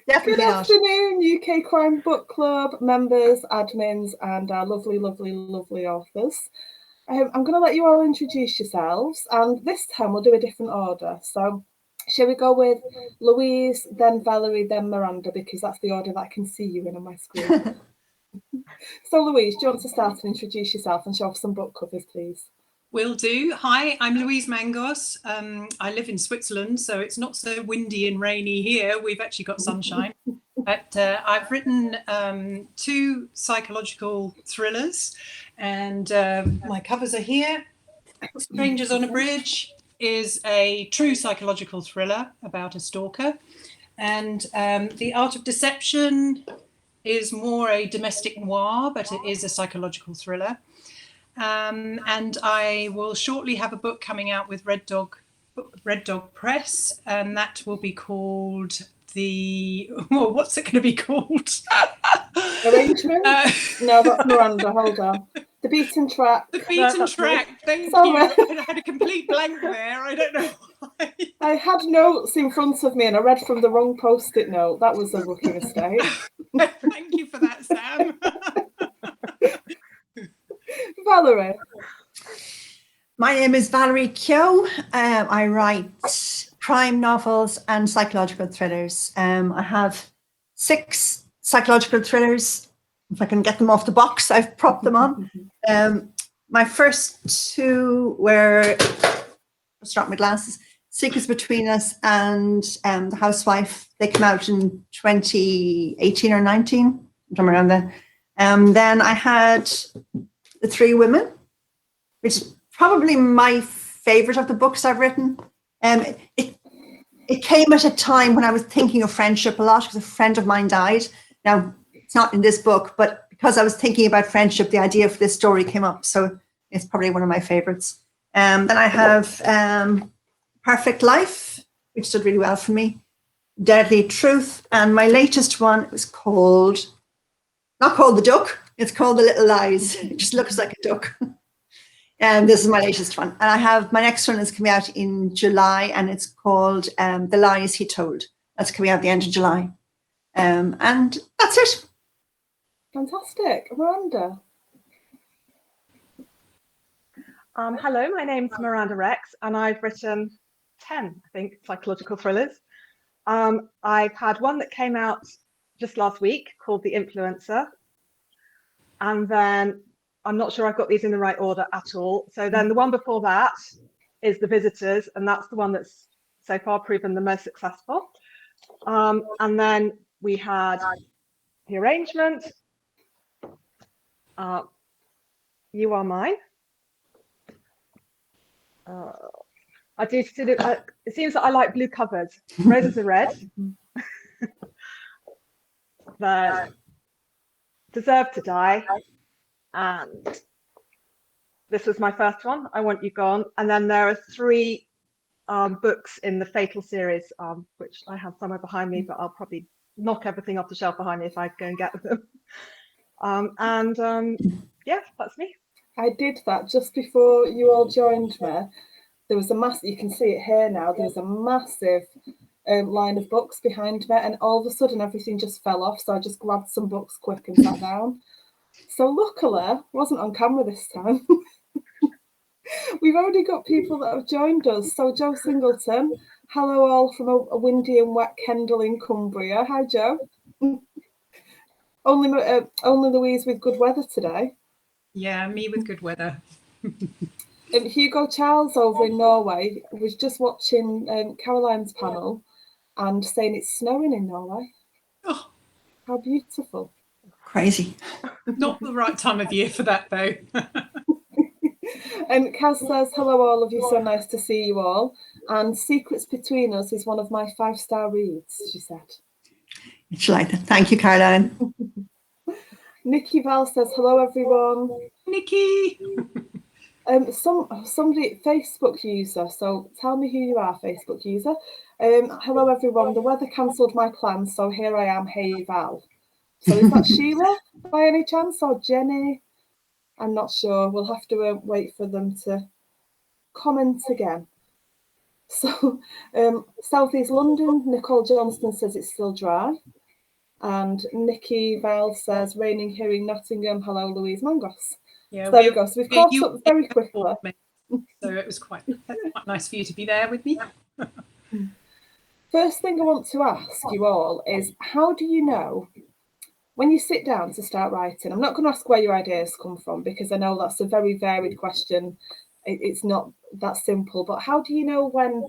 Definitely Good not. afternoon, UK Crime Book Club members, admins, and our lovely, lovely, lovely authors. I'm going to let you all introduce yourselves, and this time we'll do a different order. So, shall we go with Louise, then Valerie, then Miranda, because that's the order that I can see you in on my screen. So, Louise, do you want to start and introduce yourself and show off some book covers, please? Will do. Hi, I'm Louise Mangos. I live in Switzerland, so it's not so windy and rainy here. We've actually got sunshine. But I've written 2 psychological thrillers, and my covers are here. Strangers on a Bridge is a true psychological thriller about a stalker, and The Art of Deception is more a domestic noir, but it is a psychological thriller. And I will shortly have a book coming out with Red Dog Press, and that will be called what's it going to be called? Arrangement? No, that's Miranda. Hold on. The Beaten Track. The Beaten Track. Thank you. I had a complete blank there. I don't know why. I had notes in front of me and I read from the wrong post-it note. That was a rookie mistake. Thank you for that, Sam. Valerie. My name is Valerie Kyo. I write crime novels and psychological thrillers. I have 6 psychological thrillers. If I can get them off the box, I've propped them on. My first 2 were, I'll start my glasses, Secrets Between Us and The Housewife. They came out in 2018 or 19, somewhere around then. Then I had The 3 Women, which is probably my favorite of the books I've written. It came at a time when I was thinking of friendship a lot because a friend of mine died. Now, it's not in this book, but because I was thinking about friendship, the idea for this story came up. So it's probably one of my favorites. Then I have Perfect Life, which did really well for me. Deadly Truth. And my latest one was not called The Duck. It's called The Little Lies. It just looks like a duck. And this is my latest one. And I have, my next one is coming out in July, and it's called The Lies He Told. That's coming out at the end of July. And that's it. Fantastic. Miranda. Hello, my name's Miranda Rijks, and I've written 10, I think, psychological thrillers. I've had one that came out just last week called The Influencer. And then I'm not sure I've got these in the right order at all. So then the one before that is The Visitors, and that's the one that's so far proven the most successful. And then we had The Arrangement, You Are Mine. It seems that I like blue covers. Roses are red. The Deserve to Die, and this was my first one, I Want You Gone. And then there are 3 books in the Fatal series, which I have somewhere behind me, but I'll probably knock everything off the shelf behind me if I go and get them. Yeah, that's me. I did that just before you all joined me. There was a massive, you can see it here now, there's a massive line of books behind me, and all of a sudden everything just fell off, so I just grabbed some books quick and sat down. So luckily, I wasn't on camera this time. We've already got people that have joined us. So Joe Singleton, hello all from a windy and wet Kendal in Cumbria. Hi Joe. Only Louise with good weather today. Yeah, me with good weather. Hugo Charles over in Norway was just watching Caroline's panel and saying it's snowing in Norway. Oh, how beautiful. Crazy. Not the right time of year for that, though. And Kaz says, hello all of you, so nice to see you all. And Secrets Between Us is one of my 5-star reads, she said. It's like that. Thank you, Caroline. Nikki Val says, hello everyone. Nikki! Somebody, Facebook user, so tell me who you are, Facebook user. Hello everyone, the weather cancelled my plans, so here I am, hey Val. So is that Sheila by any chance, or Jenny? I'm not sure. We'll have to wait for them to comment again. So, South East London, Nicole Johnston says it's still dry. And Nikki Val says, raining here in Nottingham. Hello, Louise Mangos. Yeah, So there we go. So we've caught up very quickly. So it was quite nice for you to be there with me. First thing I want to ask you all is, how do you know when you sit down to start writing? I'm not going to ask where your ideas come from, because I know that's a very varied question. It's not that simple. But how do you know when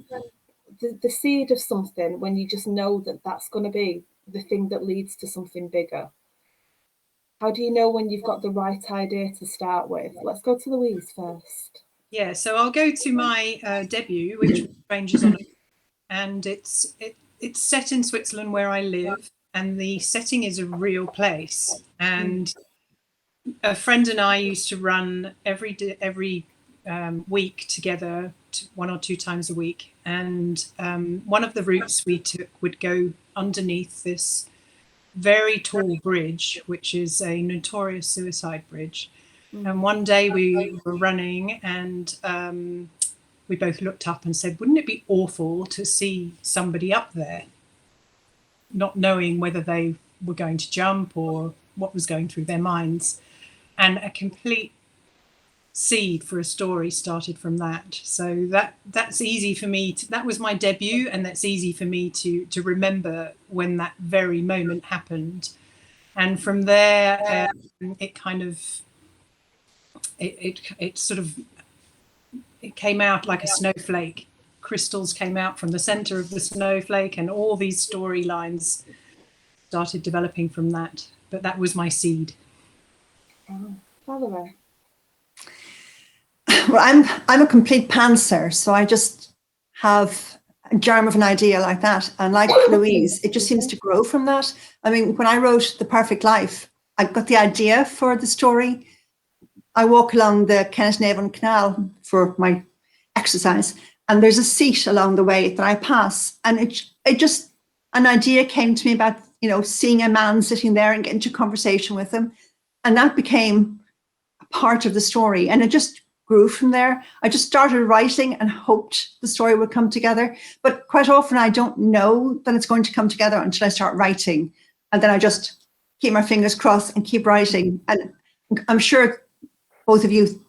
the seed of something, when you just know that that's going to be the thing that leads to something bigger? How do you know when you've got the right idea to start with? Let's go to Louise first. Yeah, so I'll go to my debut, which was Strangers on a... and it's set in Switzerland where I live, and the setting is a real place. And a friend and I used to run every week together, 1 or 2 times a week. And one of the routes we took would go underneath this very tall bridge, which is a notorious suicide bridge. And one day we were running, and we both looked up and said, wouldn't it be awful to see somebody up there, not knowing whether they were going to jump or what was going through their minds? And a complete seed for a story started from that. So that's easy for me that was my debut, and that's easy for me to remember when that very moment happened. And from there, it kind of it sort of it came out like a snowflake. Crystals came out from the center of the snowflake, and all these storylines started developing from that. But that was my seed. Valerie. Well, I'm a complete pantser, so I just have a germ of an idea like that. And like Louise, it just seems to grow from that. I mean, when I wrote The Perfect Life, I got the idea for the story. I walk along the Kenneth Canal for my exercise, and there's a seat along the way that I pass, and it just, an idea came to me about, seeing a man sitting there and getting into conversation with him, and that became a part of the story, and it just grew from there. I just started writing and hoped the story would come together, but quite often I don't know that it's going to come together until I start writing, and then I just keep my fingers crossed and keep writing. And I'm sure both of you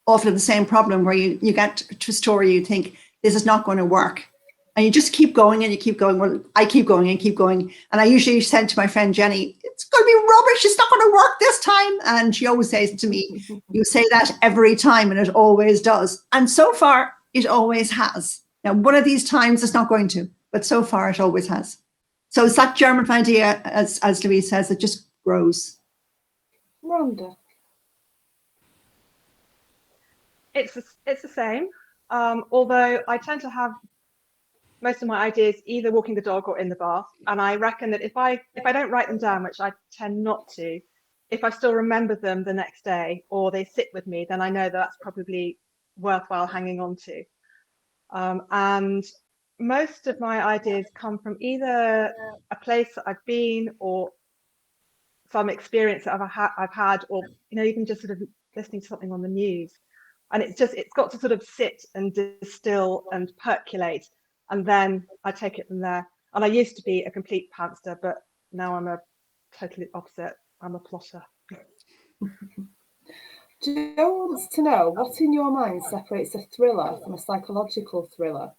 often have the same problem, where you get to a story, you think this is not going to work, and you just keep going and you keep going. Well, I keep going and keep going, and I usually said to my friend Jenny, it's going to be rubbish, it's not going to work this time, and she always says to me, you say that every time, and it always does. And so far it always has. Now, one of these times it's not going to, but so far it always has. So it's that German idea, as Louise says, it just grows. Miranda. It's the same, although I tend to have most of my ideas either walking the dog or in the bath, and I reckon that if I don't write them down, which I tend not to, if I still remember them the next day or they sit with me, then I know that's probably worthwhile hanging on to. And most of my ideas come from either a place that I've been, or some experience that I've had, or even just sort of listening to something on the news. And it's got to sort of sit and distill and percolate, and then I take it from there. And I used to be a complete pantser, but now I'm a totally opposite. I'm a plotter. Joe wants to know, what in your mind separates a thriller from a psychological thriller?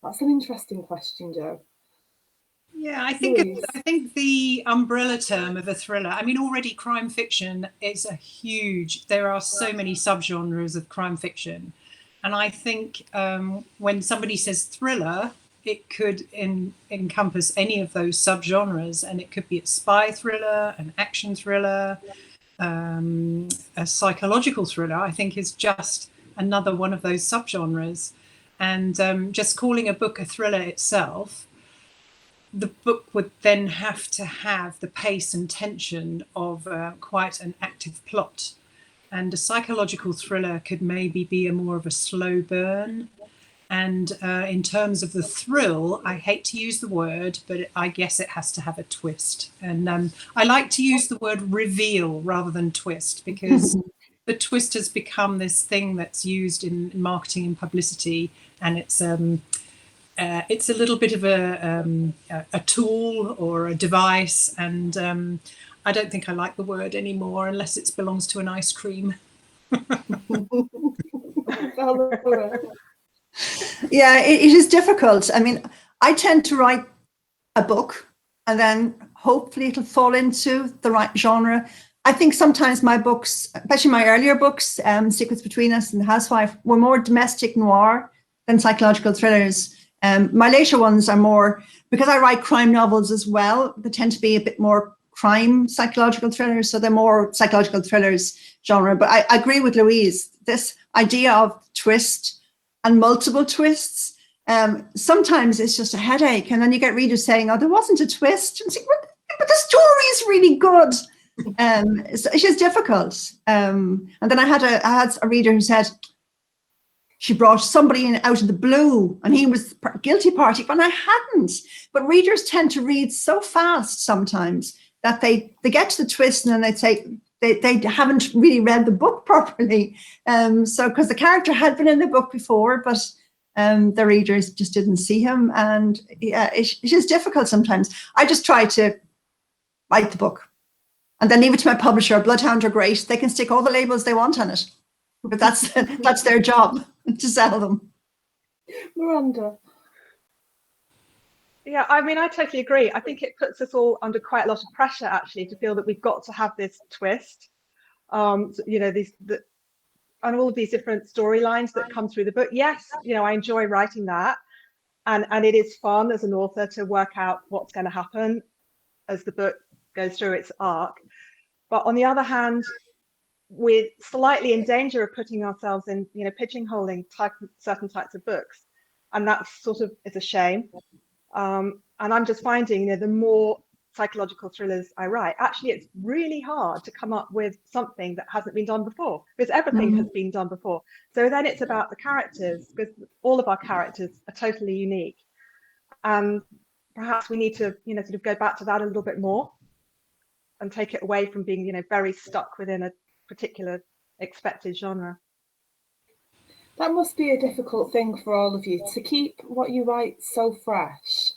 That's an interesting question, Joe. Yeah, I think the umbrella term of a thriller, I mean, already crime fiction is there are so many subgenres of crime fiction. And I think when somebody says thriller, it could encompass any of those subgenres, and it could be a spy thriller, an action thriller, a psychological thriller, I think, is just another one of those subgenres. And just calling a book a thriller itself, the book would then have to have the pace and tension of quite an active plot. And a psychological thriller could maybe be more of a slow burn. And in terms of the thrill, I hate to use the word, but I guess it has to have a twist. And I like to use the word reveal rather than twist, because the twist has become this thing that's used in marketing and publicity, and it's it's a little bit of a tool or a device, and I don't think I like the word anymore unless it belongs to an ice cream. Yeah, it is difficult. I mean, I tend to write a book and then hopefully it'll fall into the right genre. I think sometimes my books, especially my earlier books, Secrets Between Us and The Housewife, were more domestic noir than psychological thrillers. My later ones are more, because I write crime novels as well, they tend to be a bit more crime psychological thrillers, so they're more psychological thrillers genre. But I agree with Louise, this idea of twist and multiple twists, sometimes it's just a headache, and then you get readers saying, oh, there wasn't a twist. And think, but the story is really good. It's just difficult. And then I had a reader who said she brought somebody in out of the blue and he was guilty party, but I hadn't. But readers tend to read so fast sometimes that they get to the twist and then they say they haven't really read the book properly. So because the character had been in the book before, but the readers just didn't see him. And yeah, it's just difficult sometimes. I just try to write the book and then leave it to my publisher. Bloodhound are great. They can stick all the labels they want on it, but that's their job, to sell them. Miranda. Yeah, I mean, I totally agree. I think it puts us all under quite a lot of pressure, actually, to feel that we've got to have this twist. You know, and all of these different storylines that come through the book. Yes, you know, I enjoy writing that, and it is fun as an author to work out what's going to happen as the book goes through its arc. But on the other hand, we're slightly in danger of putting ourselves in, you know, pigeonholing certain types of books, and that sort of is a shame. And I'm just finding, you know, the more psychological thrillers I write, actually it's really hard to come up with something that hasn't been done before, because everything has been done before. So then it's about the characters, because all of our characters are totally unique, and perhaps we need to, you know, sort of go back to that a little bit more and take it away from being, you know, very stuck within a particular expected genre. That must be a difficult thing for all of you, to keep what you write so fresh,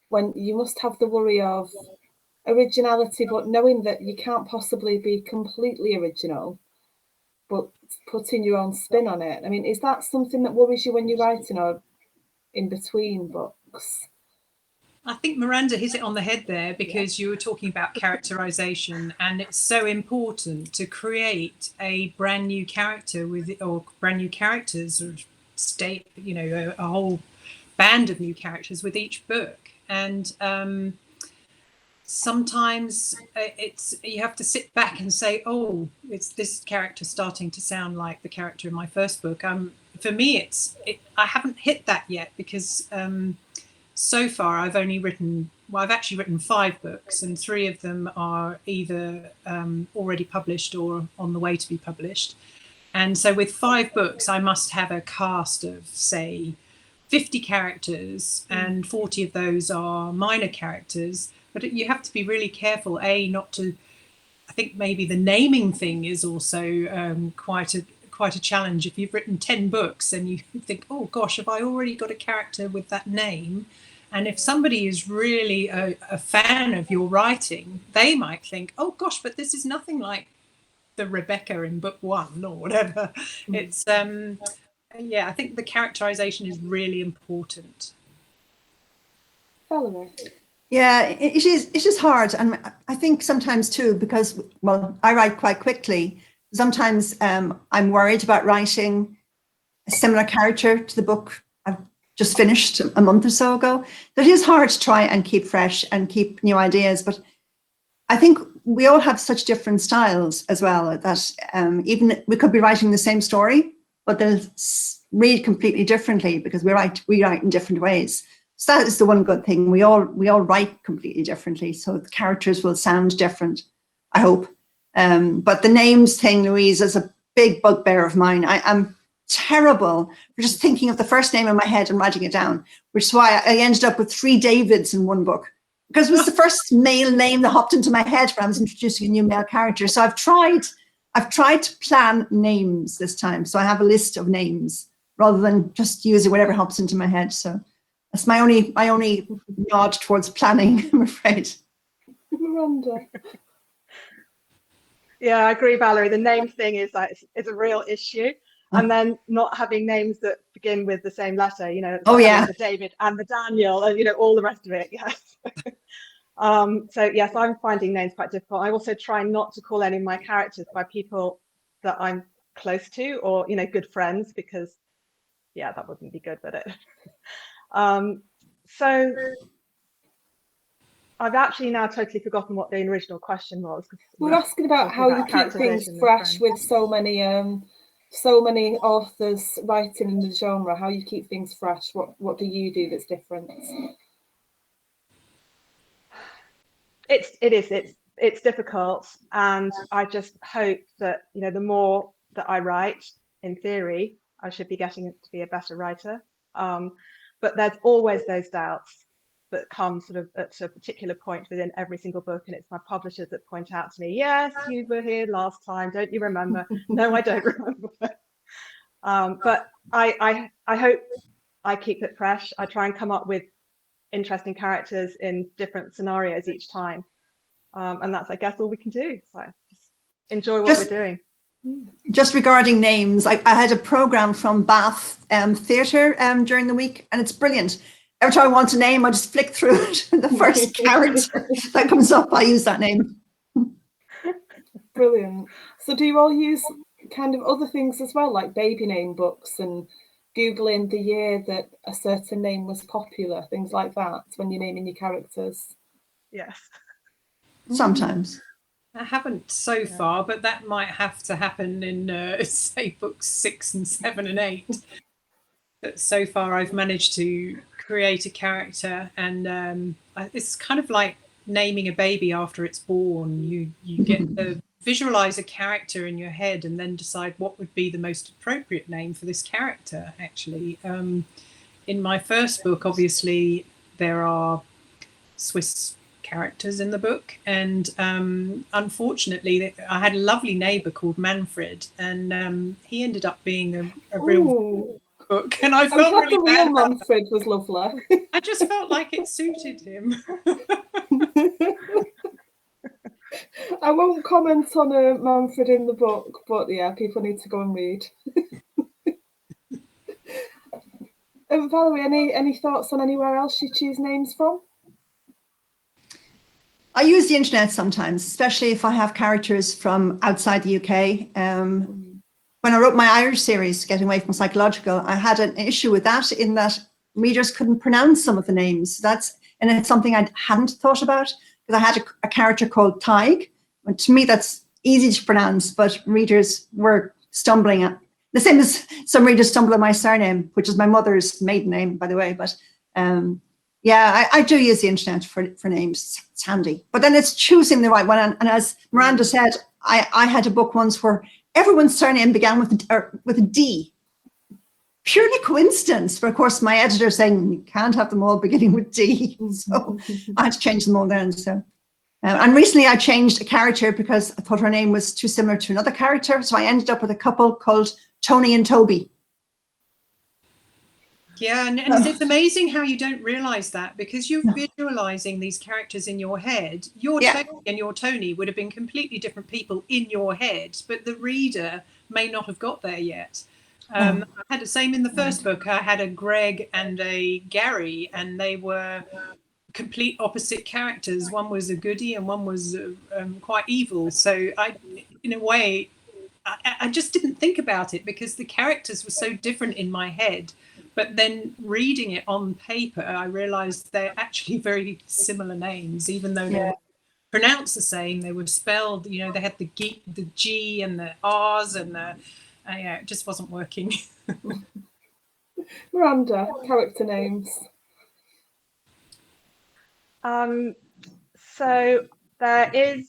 when you must have the worry of originality, but knowing that you can't possibly be completely original, but putting your own spin on it. I mean, is that something that worries you when you're writing or in between books? I think Miranda hit it on the head there, because you were talking about characterization, and it's so important to create a brand new character or brand new characters, or state, you know, a whole band of new characters with each book. And sometimes you have to sit back and say, oh, it's this character starting to sound like the character in my first book. For me, I haven't hit that yet, because so far I've actually written 5 books, and 3 of them are either already published or on the way to be published. And so with 5 books, I must have a cast of, say, 50 characters, and 40 of those are minor characters. But you have to be really careful, not to, I think maybe the naming thing is also quite a challenge. If you've written 10 books and you think, oh gosh, have I already got a character with that name? And if somebody is really a fan of your writing, they might think, oh gosh, but this is nothing like the Rebecca in book 1 or whatever. It's yeah, I think the characterization is really important. Valerie. Yeah, it is. It's just hard, and I think sometimes too, because, well, I write quite quickly. Sometimes I'm worried about writing a similar character to the book I've just finished a month or so ago. It is hard to try and keep fresh and keep new ideas, but I think we all have such different styles as well, that even we could be writing the same story, but they'll read completely differently because we write in different ways. So that is the one good thing. We all write completely differently, so the characters will sound different, I hope. But the names thing, Louise, is a big bugbear of mine. I am terrible for just thinking of the first name in my head and writing it down, which is why I ended up with 3 Davids in one book, because it was the first male name that hopped into my head when I was introducing a new male character. So I've tried to plan names this time. So I have a list of names rather than just using whatever hops into my head. So That's my only nod towards planning, I'm afraid. Miranda. Yeah, I agree, Valerie. The name thing is a real issue. And then not having names that begin with the same letter, you know, Oh, yeah. the David and the Daniel and, you know, all the rest of it. Yes. So yes, I'm finding names quite difficult. I also try not to call any of my characters by people that I'm close to or, you know, good friends, because yeah, that wouldn't be good, would it? So I've actually now totally forgotten what the original question was. We're asking about how you keep things fresh with so many authors writing in the genre. How you keep things fresh? What do you do that's different? It's difficult, and I just hope that, you know, the more that I write, in theory, I should be getting to be a better writer. But there's always those doubts that come sort of at a particular point within every single book, and it's my publishers that point out to me, yes, you were here last time, don't you remember? No, I don't remember. But I hope I keep it fresh. I try and come up with interesting characters in different scenarios each time, and that's, I guess, all we can do. So just enjoy what we're doing. Just regarding names, I had a program from Bath Theatre during the week, and it's brilliant. Every time I want a name, I just flick through it. The first character that comes up, I use that name. Brilliant. So do you all use kind of other things as well, like baby name books and Googling the year that a certain name was popular, things like that, when you're naming your characters? Yes. Sometimes. I haven't so far, but that might have to happen in, say, books 6 and 7 and 8. But so far, I've managed to create a character, and it's kind of like naming a baby after it's born. You get to visualize a character in your head, and then decide what would be the most appropriate name for this character. Actually, in my first book, obviously there are Swiss characters in the book, and unfortunately I had a lovely neighbor called Manfred, and he ended up being a real book, and I felt really the bad real Manfred was lovely. I just felt like it suited him. I won't comment on Manfred in the book, but yeah, people need to go and read. Valerie, any thoughts on anywhere else you choose names from? I use the internet sometimes, especially if I have characters from outside the UK. When I wrote my Irish series, Getting Away from Psychological, I had an issue with that, in that readers couldn't pronounce some of the names. And it's something I hadn't thought about, because I had a character called Tig. And to me, that's easy to pronounce, but readers were stumbling at the same as some readers stumble at my surname, which is my mother's maiden name, by the way. But yeah, I do use the internet for names. It's handy. But then it's choosing the right one. And as Miranda said, I had a book once where everyone's surname began with a D. Purely coincidence. But of course, my editor saying, you can't have them all beginning with D. So I had to change them all then. So, and recently I changed a character because I thought her name was too similar to another character. So I ended up with a couple called Tony and Toby. Yeah, and it's amazing how you don't realize that, because you're visualizing these characters in your head. Your Tony and your Tony would have been completely different people in your head, but the reader may not have got there yet. I had the same in the first book. I had a Greg and a Gary, and they were complete opposite characters. One was a goodie and one was quite evil. So in a way, I just didn't think about it, because the characters were so different in my head. But then reading it on paper, I realized they're actually very similar names, even though they were pronounced the same. They were spelled, you know, they had the G and the R's, and it just wasn't working. Miranda, character names. So there is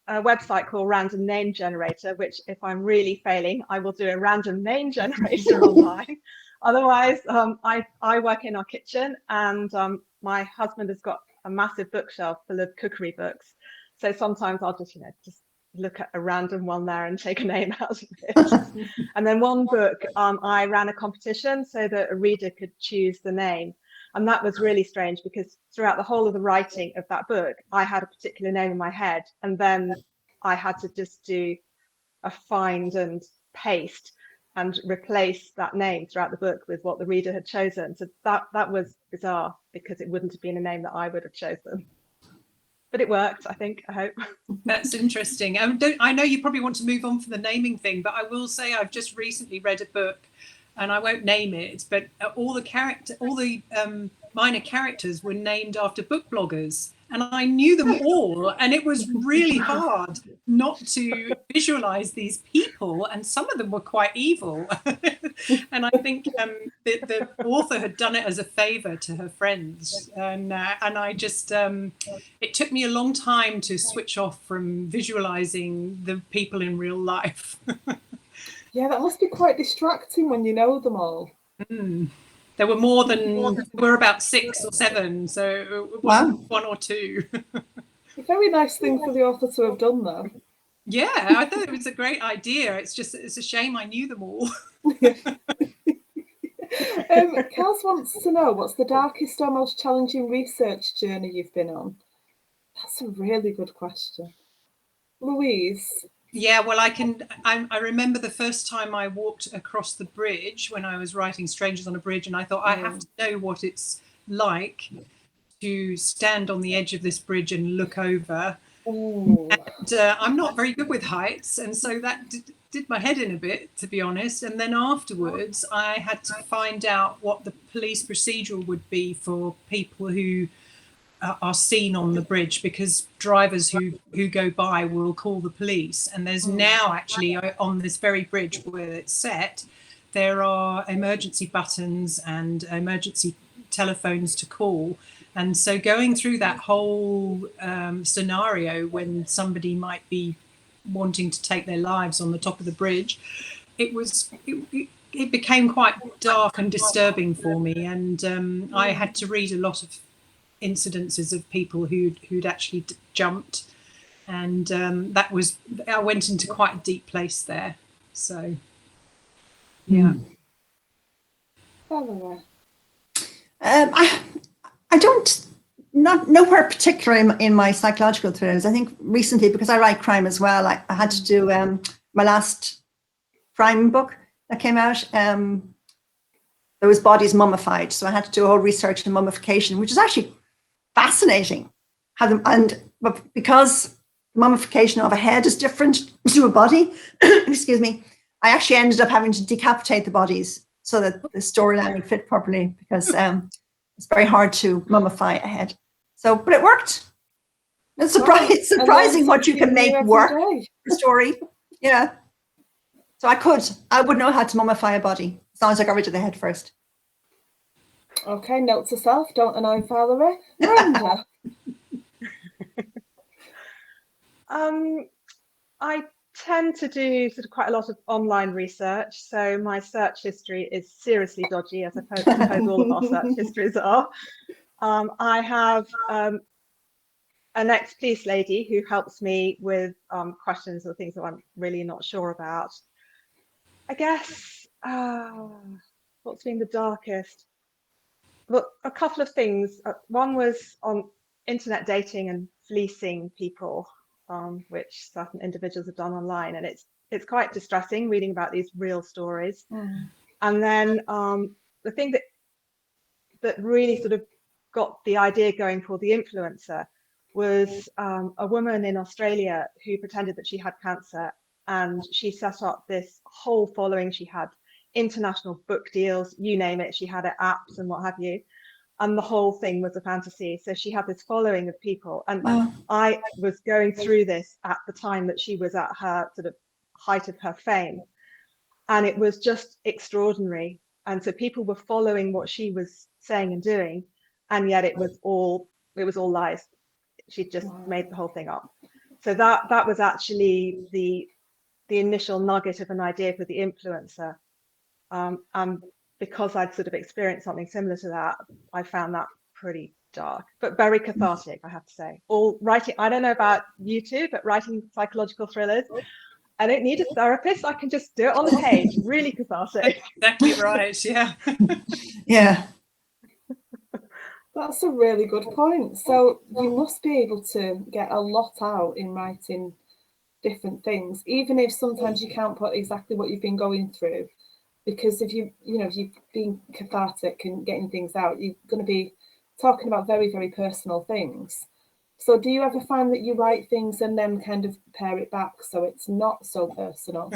a website called Random Name Generator, which, if I'm really failing, I will do a random name generator online. Otherwise, I work in our kitchen, and my husband has got a massive bookshelf full of cookery books. So sometimes I'll just look at a random one there and take a name out of it. And then one book, I ran a competition so that a reader could choose the name. And that was really strange because throughout the whole of the writing of that book, I had a particular name in my head, and then I had to just do a find and paste and replace that name throughout the book with what the reader had chosen. So that was bizarre because it wouldn't have been a name that I would have chosen. But it worked, I think, I hope. That's interesting. I know you probably want to move on from the naming thing, but I will say I've just recently read a book, and I won't name it, but all the minor characters were named after book bloggers, and I knew them all, and it was really hard not to visualize these people, and some of them were quite evil. And I think the author had done it as a favor to her friends, and I just it took me a long time to switch off from visualizing the people in real life. Yeah, that must be quite distracting when you know them all. There were more than, there were about 6 or 7, so it wasn't 1 or 2. A very nice thing for the author to have done, though. Yeah, I thought it was a great idea. It's a shame I knew them all. Kels wants to know, what's the darkest or most challenging research journey you've been on? That's a really good question. Louise? Yeah, well, I remember the first time I walked across the bridge when I was writing Strangers on a Bridge, and I thought, I have to know what it's like to stand on the edge of this bridge and look over. And I'm not very good with heights, and so that did my head in a bit, to be honest. And then afterwards, I had to find out what the police procedural would be for people who are seen on the bridge, because drivers who go by will call the police. And there's now actually on this very bridge where it's set, there are emergency buttons and emergency telephones to call. And so going through that whole scenario when somebody might be wanting to take their lives on the top of the bridge, it became quite dark and disturbing for me. And I had to read a lot of incidences of people who'd actually jumped, and I went into quite a deep place there. So yeah. I don't, not nowhere particular in my psychological thrillers. I think recently, because I write crime as well, I had to do my last crime book that came out. There was bodies mummified, so I had to do a whole research in mummification, which is actually fascinating. But because mummification of a head is different to a body, excuse me, I actually ended up having to decapitate the bodies so that the storyline would fit properly, because it's very hard to mummify a head. So, but it worked. It's surprising what you can make work for a story. Yeah. So I would know how to mummify a body as long as I got rid of the head first. Okay, note to self, don't annoy Valerie. Miranda? I tend to do sort of quite a lot of online research, so my search history is seriously dodgy, as I suppose all of our search histories are. I have an ex-police lady who helps me with questions or things that I'm really not sure about. I guess what's been the darkest? Well, a couple of things. One was on internet dating and fleecing people, which certain individuals have done online, and it's quite distressing reading about these real stories. And then the thing that really sort of got the idea going for the influencer was a woman in Australia who pretended that she had cancer, and she set up this whole following. She had international book deals, you name it. She had apps and what have you. And the whole thing was a fantasy. So she had this following of people. And I was going through this at the time that she was at her sort of height of her fame. And it was just extraordinary. And so people were following what she was saying and doing. And yet it was all lies. She just made the whole thing up. So that was actually the initial nugget of an idea for the influencer. And because I'd sort of experienced something similar to that, I found that pretty dark, but very cathartic, I have to say. All writing, I don't know about you two, but writing psychological thrillers, I don't need a therapist. I can just do it on the page. Really cathartic. Exactly right. Yeah. Yeah. That's a really good point. So you must be able to get a lot out in writing different things, even if sometimes you can't put exactly what you've been going through. Because if if you've been cathartic and getting things out, you're going to be talking about very, very personal things. So do you ever find that you write things and then kind of pare it back so it's not so personal?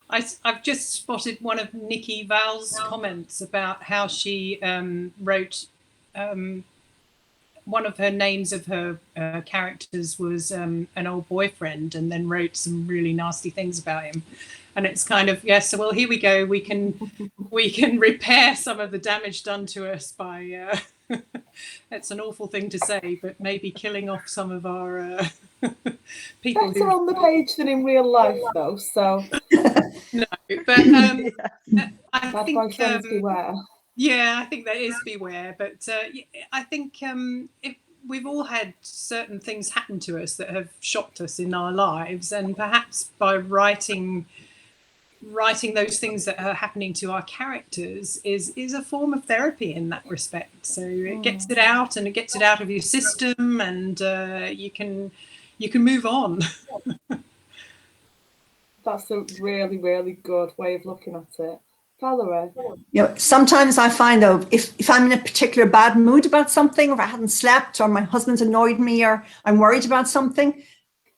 I've just spotted one of Nikki Val's comments about how she wrote one of her names of her characters was an old boyfriend, and then wrote some really nasty things about him. And it's kind of, yes, so well, here we go. We can repair some of the damage done to us by it's an awful thing to say, but maybe killing off some of our people. Better on the page than in real life, though. So no, but I bad think boyfriends beware. Yeah, I think there is beware, but I think if we've all had certain things happen to us that have shocked us in our lives, and perhaps by writing those things that are happening to our characters is a form of therapy in that respect. So it gets it out, and it gets it out of your system, and you can move on. That's a really, really good way of looking at it. Valerie? Sometimes I find, though, if I'm in a particular bad mood about something, or if I haven't slept, or my husband's annoyed me, or I'm worried about something,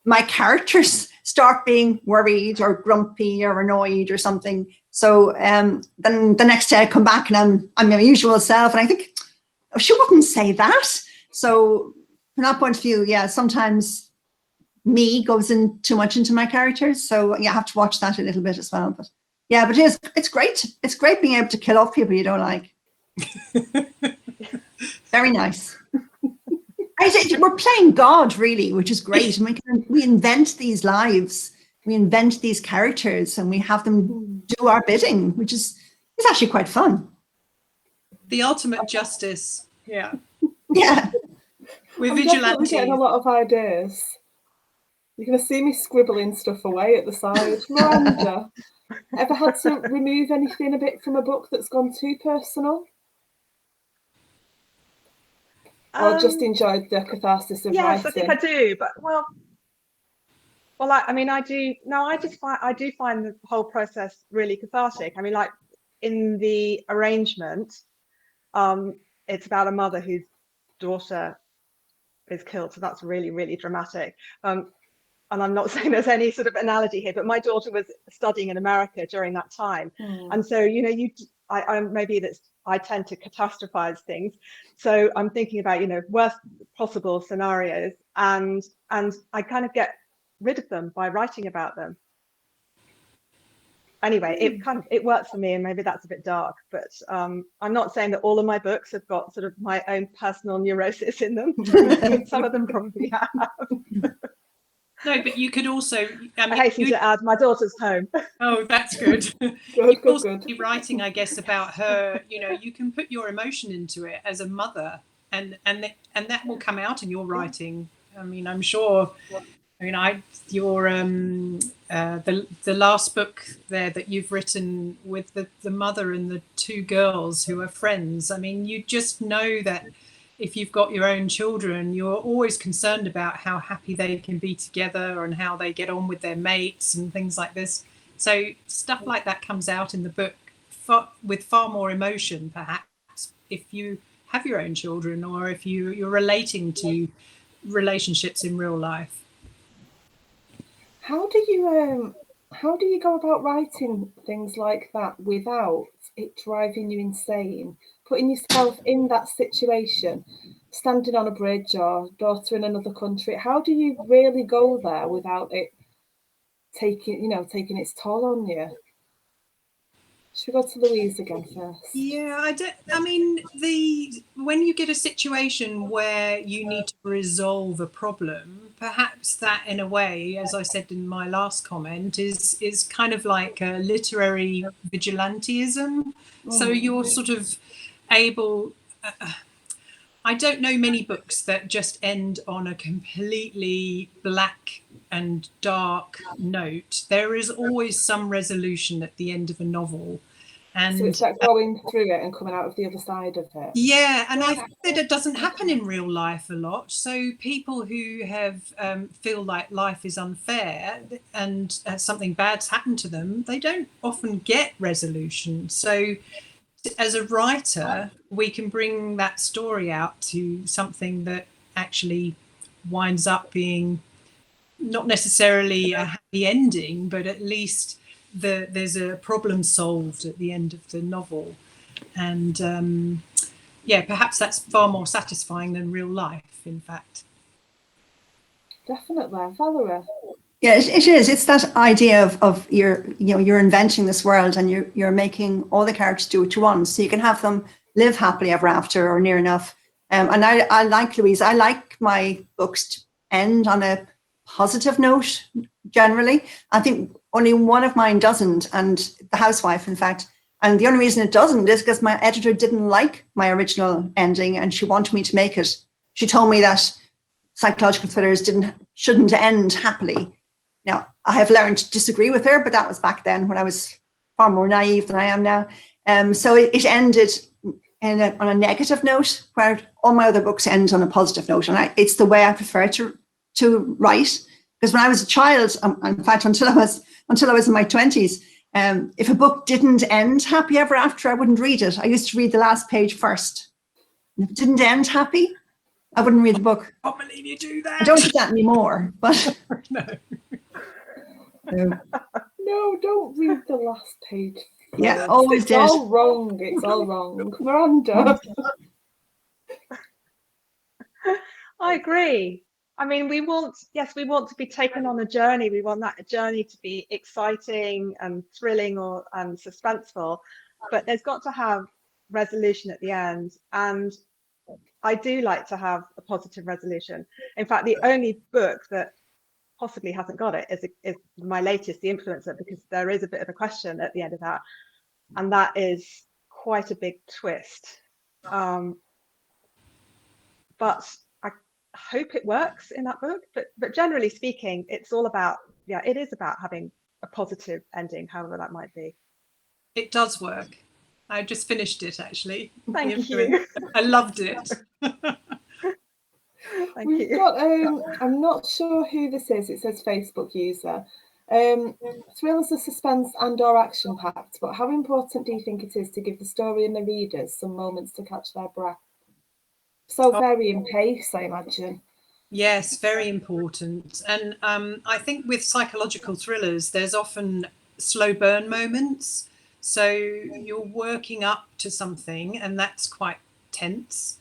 my characters start being worried or grumpy or annoyed or something. So then the next day I come back and I'm my usual self, and I think, oh, she wouldn't say that. So from that point of view, yeah, sometimes me goes in too much into my characters. So yeah, I have to watch that a little bit as well. But yeah, but it's great. It's great being able to kill off people you don't like. Very nice. We're playing God, really, which is great. And we invent these lives, we invent these characters, and we have them do our bidding, which is actually quite fun. The ultimate justice. Yeah. Yeah. We're I'm definitely getting a lot of ideas. You're going to see me scribbling stuff away at the side. Miranda, ever had to remove anything a bit from a book that's gone too personal? Or just enjoyed the catharsis of writing? Yes, I think I do. But I do. No, I do find the whole process really cathartic. I mean, like in the arrangement, it's about a mother whose daughter is killed, so that's really, really dramatic. And I'm not saying there's any sort of analogy here, but my daughter was studying in America during that time, and so I tend to catastrophize things. So I'm thinking about worst possible scenarios, and I kind of get rid of them by writing about them. Anyway, it works for me, and maybe that's a bit dark, but I'm not saying that all of my books have got sort of my own personal neurosis in them. Some of them probably have. No, but you could also. I hasten to add, my daughter's home. Oh, that's good. Good. Be writing, I guess, about her. You can put your emotion into it as a mother, and that will come out in your writing. I mean, I'm sure. I mean, the last book there that you've written with the mother and the two girls who are friends. I mean, you just know that if you've got your own children, you're always concerned about how happy they can be together and how they get on with their mates and things like this. So stuff like that comes out in the book with far more emotion, perhaps, if you have your own children or if you're relating to relationships in real life. How do you go about writing things like that without it driving you insane? Putting yourself in that situation, standing on a bridge or daughter in another country. How do you really go there without it taking its toll on you? Should we go to Louise again first? Yeah, when you get a situation where you need to resolve a problem, perhaps that in a way, as I said in my last comment, is kind of like a literary vigilantism. So you're sort of able. I don't know many books that just end on a completely black and dark note. There is always some resolution at the end of a novel. And so it's like going through it and coming out of the other side of it. yeah, and I think that it doesn't happen in real life a lot. So people who have feel like life is unfair and something bad's happened to them, they don't often get resolution. So as a writer, we can bring that story out to something that actually winds up being not necessarily a happy ending, but at least there's a problem solved at the end of the novel. And yeah, perhaps that's far more satisfying than real life, in fact. Definitely. Valerie? Yeah, it is. It's that idea of you're inventing this world, and you're making all the characters do what you want, so you can have them live happily ever after or near enough. And I like Louise. I like my books to end on a positive note. Generally, I think only one of mine doesn't, and The Housewife, in fact. And the only reason it doesn't is because my editor didn't like my original ending, and she wanted me to make it. She told me that psychological thrillers shouldn't end happily. Now, I have learned to disagree with her, but that was back then when I was far more naive than I am now. So it ended on a negative note, where all my other books end on a positive note. And it's the way I prefer to write. Because when I was a child, in fact, until I was in my 20s, if a book didn't end happy ever after, I wouldn't read it. I used to read the last page first. And if it didn't end happy, I wouldn't read the book. I can't believe you do that. I don't do that anymore, but No. No, don't read the last page. Yeah, always it's did. all wrong. It's all wrong. Miranda. I agree. I mean, we want to be taken on a journey. We want that journey to be exciting and thrilling and suspenseful, but there's got to have resolution at the end. And I do like to have a positive resolution. In fact, the only book that possibly hasn't got it is my latest, The Influencer, because there is a bit of a question at the end of that, and that is quite a big twist. But I hope it works in that book. But generally speaking, it's all about, it is about having a positive ending, however that might be. It does work. I just finished it, actually. Thank you. I loved it. We've got, I'm not sure who this is. It says Facebook user. Thrillers are suspense and or action packed, but how important do you think it is to give the story and the readers some moments to catch their breath? So varying pace, I imagine. Yes, very important. And I think with psychological thrillers, there's often slow burn moments. So you're working up to something, and that's quite tense.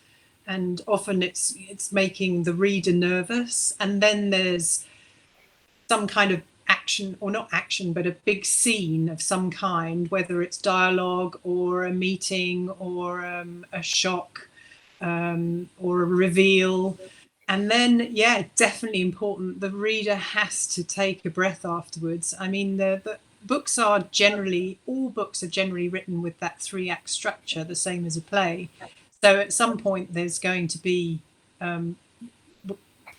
And often it's making the reader nervous. And then there's some kind of action, or not action, but a big scene of some kind, whether it's dialogue or a meeting or a shock or a reveal. And then, yeah, definitely important. The reader has to take a breath afterwards. I mean, the books are generally, all books are generally written with that 3-act structure, the same as a play. So at some point, there's going to be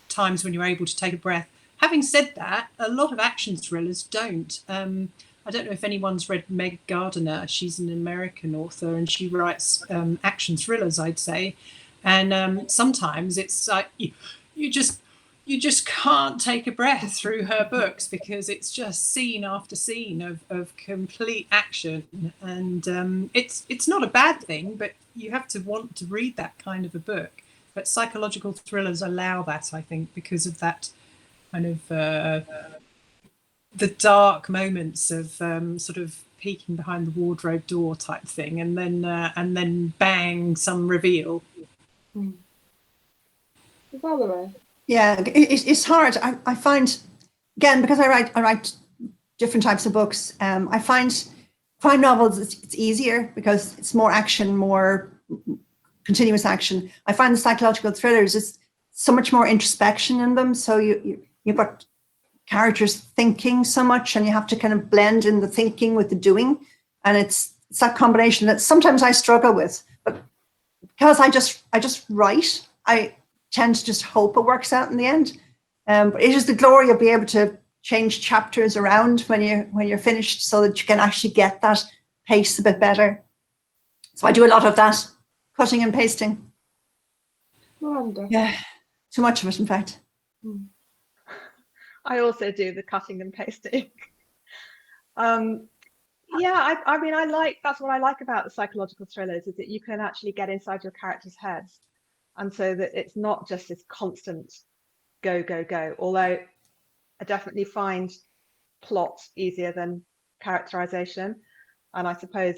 times when you're able to take a breath. Having said that, a lot of action thrillers don't. I don't know if anyone's read Meg Gardiner. She's an American author, and she writes action thrillers, I'd say. And sometimes it's like you just can't take a breath through her books, because it's just scene after scene of complete action. And it's not a bad thing, but you have to want to read that kind of a book. But psychological thrillers allow that, I think, because of that kind of the dark moments of sort of peeking behind the wardrobe door type thing, and then bang, some reveal. Valerie? Yeah, it's hard. I find, again, because I write different types of books. I find crime novels, it's easier because it's more action, more continuous action. I find the psychological thrillers, it's so much more introspection in them. So you've got characters thinking so much, and you have to kind of blend in the thinking with the doing. And it's that combination that sometimes I struggle with. But because I just write, I tend to just hope it works out in the end. But it is the glory of being able to change chapters around when you're finished, so that you can actually get that pace a bit better. So I do a lot of that, cutting and pasting. Miranda. Yeah, too much of it, in fact. I also do the cutting and pasting. Yeah, I mean, that's what I like about the psychological thrillers, is that you can actually get inside your characters' heads, and so that it's not just this constant go, go, go. Although I definitely find plot easier than characterization, and I suppose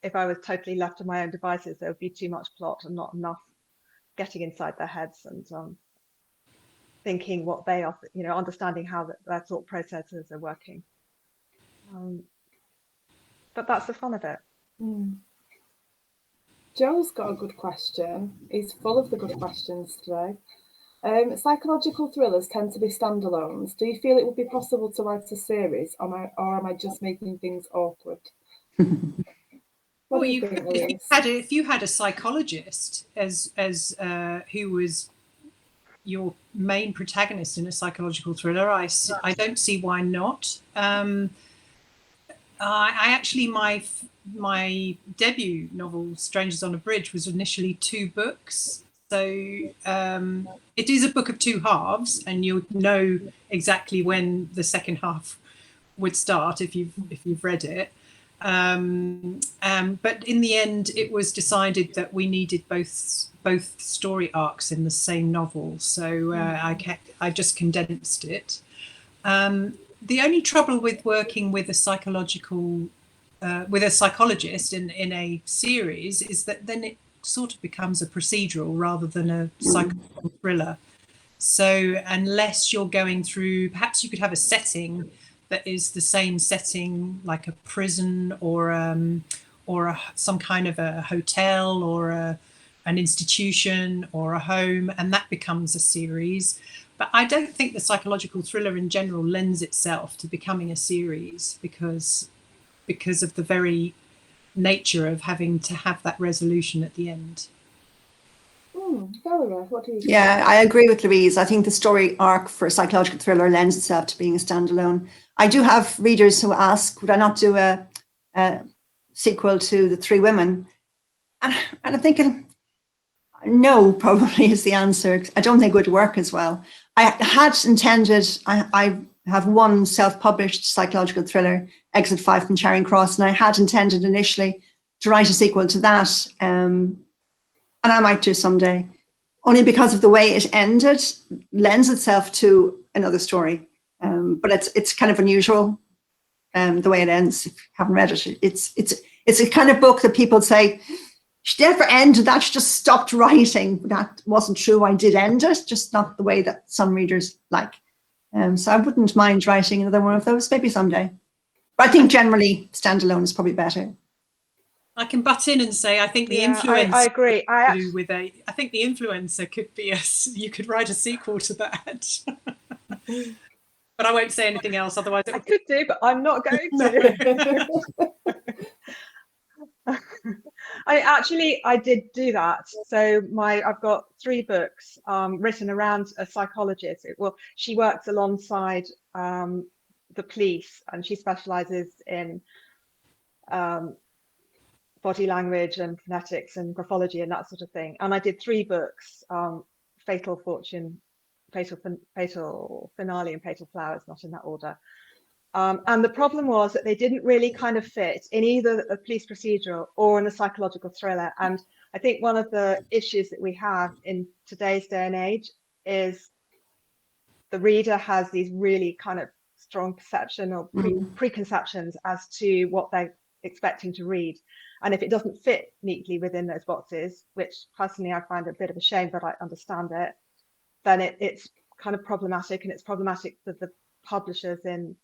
if I was totally left to my own devices, there would be too much plot and not enough getting inside their heads and thinking what they are, understanding how their thought processes are working. But that's the fun of it. Joe's got a good question. He's full of the good questions today. Psychological thrillers tend to be standalones. Do you feel it would be possible to write a series, or am I just making things awkward? Well, if you had a psychologist as who was your main protagonist in a psychological thriller, I don't see why not. I actually, my debut novel, Strangers on a Bridge, was initially 2 books. So it is a book of 2 halves, and you'll know exactly when the second half would start if you've read it. But in the end, it was decided that we needed both story arcs in the same novel, so I just condensed it. The only trouble with working with a psychologist in a series is that then it sort of becomes a procedural rather than a psychological thriller. So unless you're going through, perhaps you could have a setting that is the same setting, like a prison or some kind of a hotel or an institution or a home, and that becomes a series. But I don't think the psychological thriller in general lends itself to becoming a series because of the very nature of having to have that resolution at the end. Valerie, what do you think? Yeah, I agree with Louise. I think the story arc for a psychological thriller lends itself to being a standalone. I do have readers who ask, would I not do a sequel to The Three Women? And I'm thinking, no, probably is the answer. I don't think it would work as well. I had intended, I have one self-published psychological thriller, Exit 5 from Charing Cross, and I had intended initially to write a sequel to that. And I might do someday, only because of the way it ended lends itself to another story. But it's kind of unusual, the way it ends. If you haven't read it, it's a kind of book that people say, she never ended that, she just stopped writing. That wasn't true. I did end it, just not the way that some readers like. So I wouldn't mind writing another one of those, maybe someday. But I think generally standalone is probably better. I can butt in and say I think the influencer. I agree. I think the influencer could be you could write a sequel to that. But I won't say anything else, otherwise I could do, but I'm not going to. I did do that. So I've got 3 books written around a psychologist. She works alongside the police, and she specializes in body language and phonetics and graphology and that sort of thing. And I did 3 books, Fatal Fortune, Fatal Finale, and Fatal Flowers, not in that order. And the problem was that they didn't really kind of fit in either a police procedural or in a psychological thriller. And I think one of the issues that we have in today's day and age is the reader has these really kind of strong perception or preconceptions as to what they're expecting to read. And if it doesn't fit neatly within those boxes, which personally I find a bit of a shame, but I understand it, then it's kind of problematic, and it's problematic for the publishers in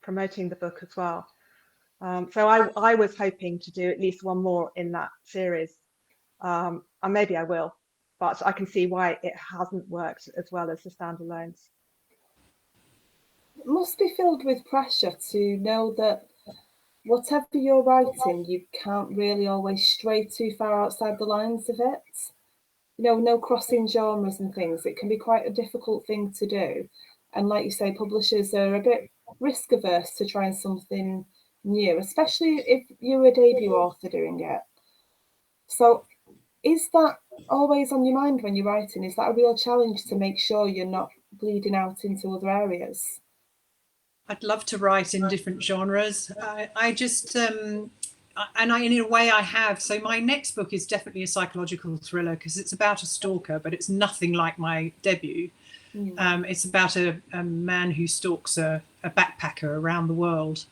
promoting the book as well. So I was hoping to do at least one more in that series, and maybe I will, but I can see why it hasn't worked as well as the standalones. It must be filled with pressure to know that whatever you're writing, you can't really always stray too far outside the lines of it. No crossing genres and things. It can be quite a difficult thing to do. And like you say, publishers are a bit risk averse to trying something new, especially if you're a debut author doing it. So is that always on your mind when you're writing? Is that a real challenge to make sure you're not bleeding out into other areas? I'd love to write in different genres. I just, and in a way I have. So my next book is definitely a psychological thriller because it's about a stalker, but it's nothing like my debut. It's about a man who stalks a backpacker around the world.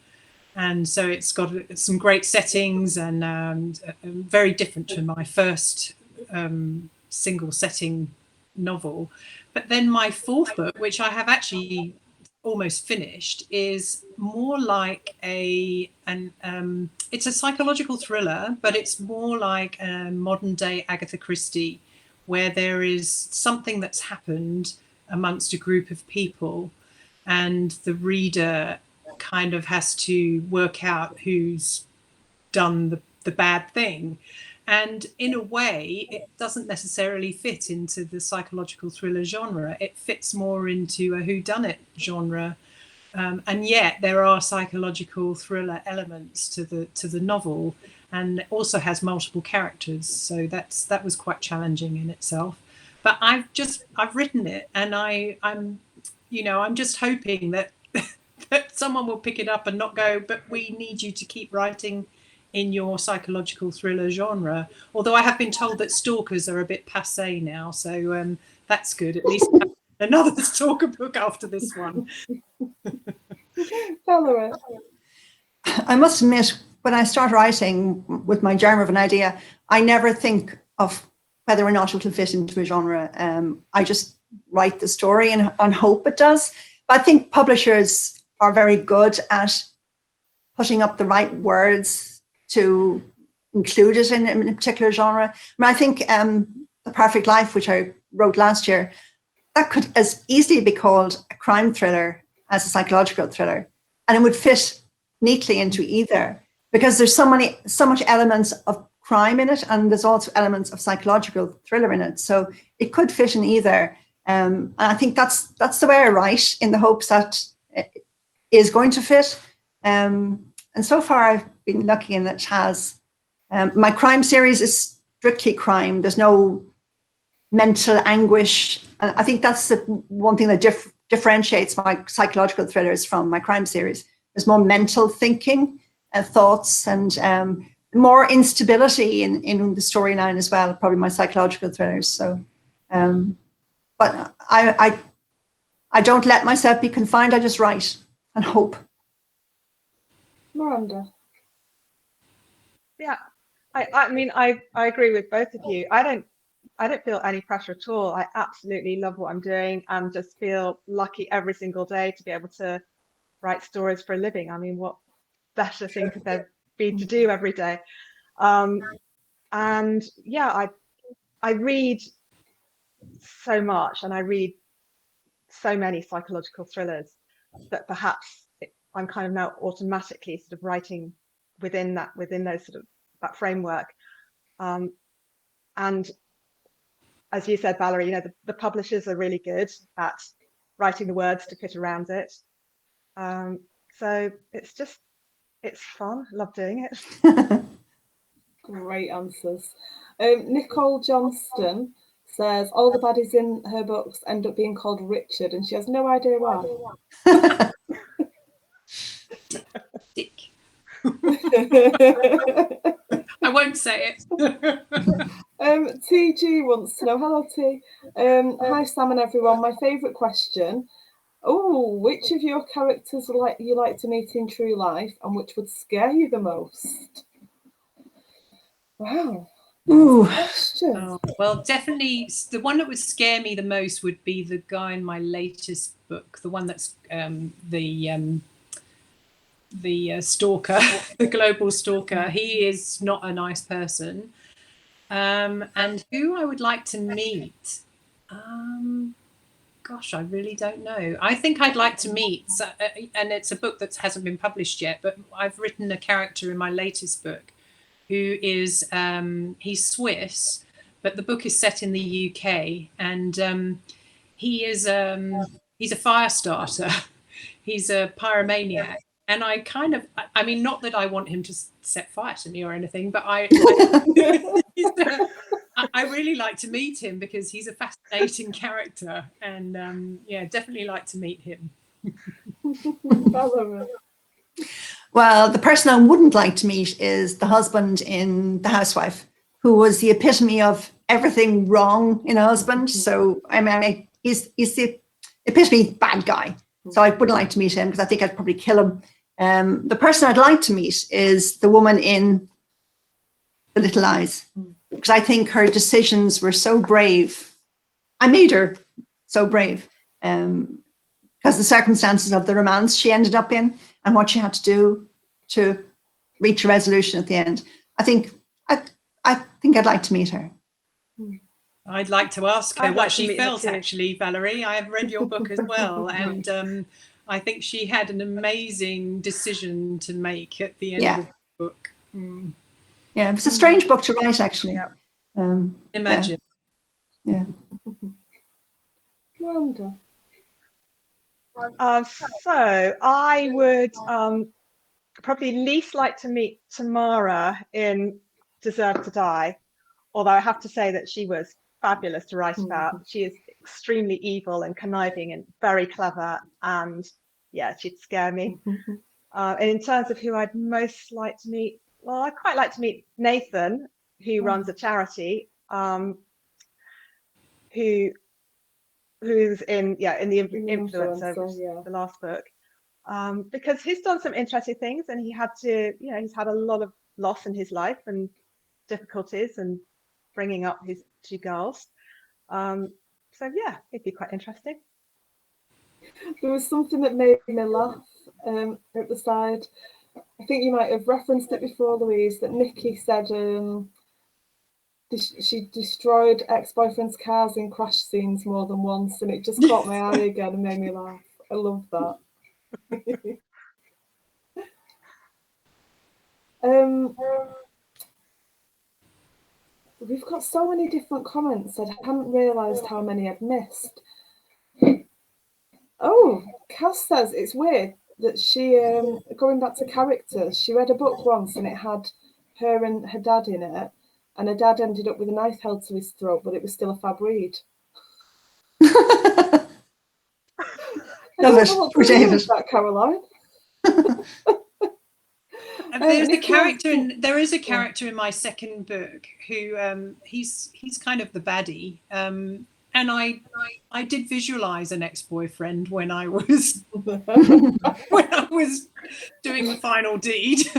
And so it's got some great settings and very different to my first single setting novel. But then my fourth book, which I have actually almost finished, is more like it's a psychological thriller, but it's more like a modern day Agatha Christie, where there is something that's happened amongst a group of people and the reader kind of has to work out who's done the bad thing. And in a way, it doesn't necessarily fit into the psychological thriller genre. It fits more into a whodunit genre. And yet there are psychological thriller elements to the novel, and it also has multiple characters. So that was quite challenging in itself. But I've written it, and I'm just hoping that that someone will pick it up and not go, but we need you to keep writing in your psychological thriller genre. Although I have been told that stalkers are a bit passé now, so that's good. At least another stalker book after this one. Valerie. I must admit, when I start writing with my germ of an idea, I never think of whether or not it will fit into a genre. I just write the story and hope it does. But I think publishers are very good at putting up the right words to include it in a particular genre. I think The Perfect Life, which I wrote last year, that could as easily be called a crime thriller as a psychological thriller. And it would fit neatly into either, because there's so much elements of crime in it, and there's also elements of psychological thriller in it. So it could fit in either. And I think that's the way I write, in the hopes that it is going to fit. And so far I've been lucky in that it has. My crime series is strictly crime. There's no mental anguish. And I think that's the one thing that differentiates my psychological thrillers from my crime series. There's more mental thinking and thoughts, and more instability in the storyline as well, probably my psychological thrillers. So, but I don't let myself be confined. I just write and hope. Miranda. Yeah, I mean, I agree with both of you. I don't feel any pressure at all. I absolutely love what I'm doing and just feel lucky every single day to be able to write stories for a living. I mean, what better thing could there be to do every day? And yeah, I read so much, and I read so many psychological thrillers that perhaps I'm kind of now automatically sort of writing within those sort of that framework. And as you said, Valerie, the publishers are really good at writing the words to fit around it. So it's fun. I love doing it. Great answers. Nicole Johnston says all the baddies in her books end up being called Richard, and she has no idea why. Dick. I won't say it. TG wants to know, hello T. Hi Sam and everyone. My favourite question. Oh, which of your characters would you like to meet in true life, and which would scare you the most? Wow. Ooh. Oh, well, definitely the one that would scare me the most would be the guy in my latest book, the one that's the stalker, the global stalker. He is not a nice person. And who I would like to meet, gosh, I really don't know. I think I'd like to meet, and it's a book that hasn't been published yet, but I've written a character in my latest book who is, he's Swiss, but the book is set in the UK, and he's a fire starter. He's a pyromaniac, And I kind of, I mean, not that I want him to set fire to me or anything, but I really like to meet him because he's a fascinating character, and yeah, definitely like to meet him. Well, the person I wouldn't like to meet is the husband in The Housewife, who was the epitome of everything wrong in a husband. So I mean, he's the epitome bad guy. So I wouldn't like to meet him because I think I'd probably kill him. The person I'd like to meet is the woman in The Little Lies, because I think her decisions were so brave. I made her so brave because the circumstances of the romance she ended up in and what she had to do to reach a resolution at the end. I think I'd like to meet her. I'd like to ask her I'd what like to she meet her felt, too. actually, Valerie. I have read your book as well, and I think she had an amazing decision to make at the end of the book. Yeah, it was a strange book to write, actually. Imagine. Yeah. Miranda. So I would probably least like to meet Tamara in Deserve to Die, although I have to say that she was fabulous to write about. She is extremely evil and conniving and very clever, and yeah, she'd scare me. And in terms of who I'd most like to meet, well, I'd quite like to meet Nathan, who runs a charity, who's in the Influencer, the last book, because he's done some interesting things, and he's had a lot of loss in his life and difficulties and bringing up his two girls. So yeah, it'd be quite interesting. There was something that made me laugh at the side. I think you might have referenced it before, Louise, that Nikki said she destroyed ex-boyfriend's cars in crash scenes more than once, and it just caught my eye again and made me laugh. I love that. We've got so many different comments. I hadn't realised how many I'd missed. Oh, Cass says it's weird that she, going back to characters, she read a book once and it had her and her dad in it, and her dad ended up with a knife held to his throat, but it was still a fab read. I don't know what to do with that, Caroline. There is a character in my second book who he's kind of the baddie, and I did visualize an ex-boyfriend when I was doing the final deed.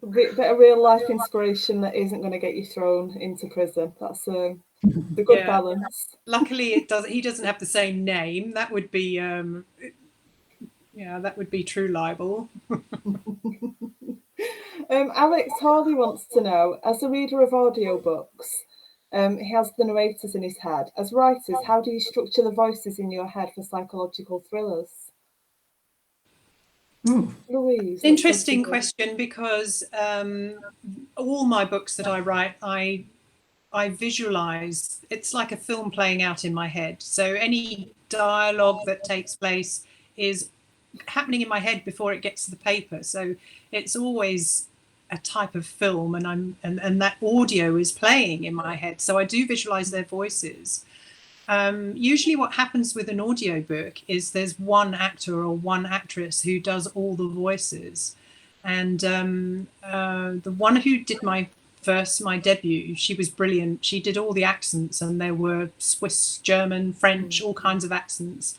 A bit of real life inspiration that isn't going to get you thrown into prison. That's the good balance. Luckily, he doesn't have the same name. That would be that would be true libel. Alex Hawley wants to know, as a reader of audiobooks, he has the narrators in his head. As writers, how do you structure the voices in your head for psychological thrillers? Louise. Interesting question, because all my books that I write, I visualize. It's like a film playing out in my head. So any dialogue that takes place is happening in my head before it gets to the paper. So it's always a type of film, and that audio is playing in my head. So I do visualize their voices. Usually what happens with an audiobook is there's one actor or one actress who does all the voices. And the one who did my debut, she was brilliant. She did all the accents, and there were Swiss, German, French, all kinds of accents.